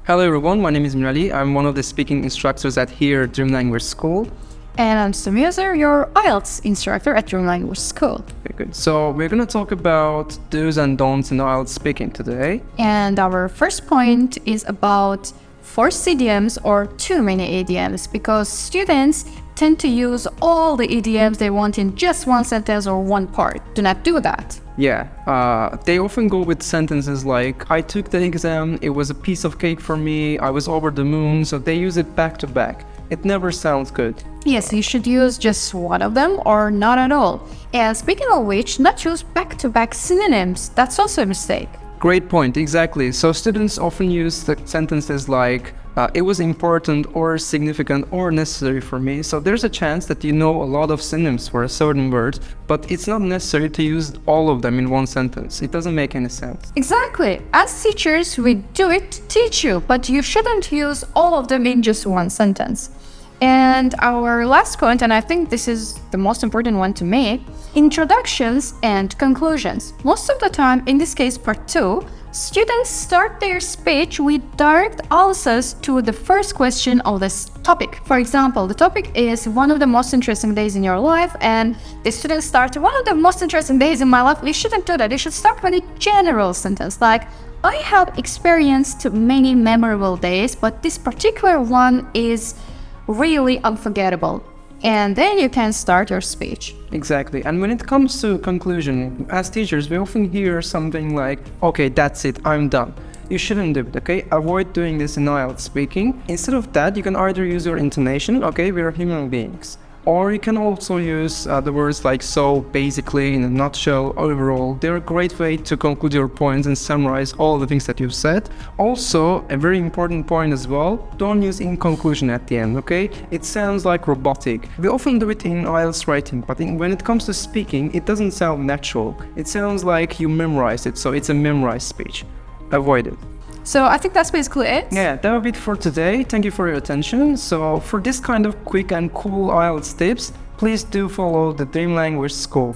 Hello everyone, my name is Mirali. I'm one of the speaking instructors at here Dream Language School. And I'm Samir, your IELTS instructor at Dream Language School. Okay, good. So we're going to talk about do's and don'ts in IELTS speaking today. And our first point is about forced idioms or too many idioms, because students tend to use all the idioms they want in just one sentence or one part. Do not do that. Yeah, they often go with sentences like, I took the exam, it was a piece of cake for me, I was over the moon, so they use it back to back. It never sounds good. Yes, you should use just one of them or not at all. And speaking of which, not use back-to-back synonyms. That's also a mistake. Great point, exactly. So students often use the sentences like, it was important or significant or necessary for me. So there's a chance that you know a lot of synonyms for a certain word, but it's not necessary to use all of them in one sentence. It doesn't make any sense. Exactly. As teachers, we do it to teach you, but you shouldn't use all of them in just one sentence. And our last point, and I think this is the most important one to me, introductions and conclusions. Most of the time, in this case part 2, students start their speech with direct answers to the first question of this topic. For example, the topic is one of the most interesting days in your life, and the students start one of the most interesting days in my life. You shouldn't do that. You should start with a general sentence like, I have experienced many memorable days, but this particular one is really unforgettable. And then you can start your speech. Exactly. And when it comes to conclusion, as teachers, we often hear something like, okay, that's it, I'm done. You shouldn't do it, okay? Avoid doing this in IELTS speaking. Instead of that, you can either use your intonation, okay, we are human beings. Or you can also use the words like so, basically, in a nutshell, overall. They're a great way to conclude your points and summarize all the things that you've said. Also, a very important point as well, don't use in conclusion at the end, okay? It sounds like robotic. We often do it in IELTS writing, but when it comes to speaking, it doesn't sound natural. It sounds like you memorized it, so it's a memorized speech. Avoid it. So I think that's basically it. Yeah, that will be it for today. Thank you for your attention. So for this kind of quick and cool IELTS tips, please do follow the Dream Language School.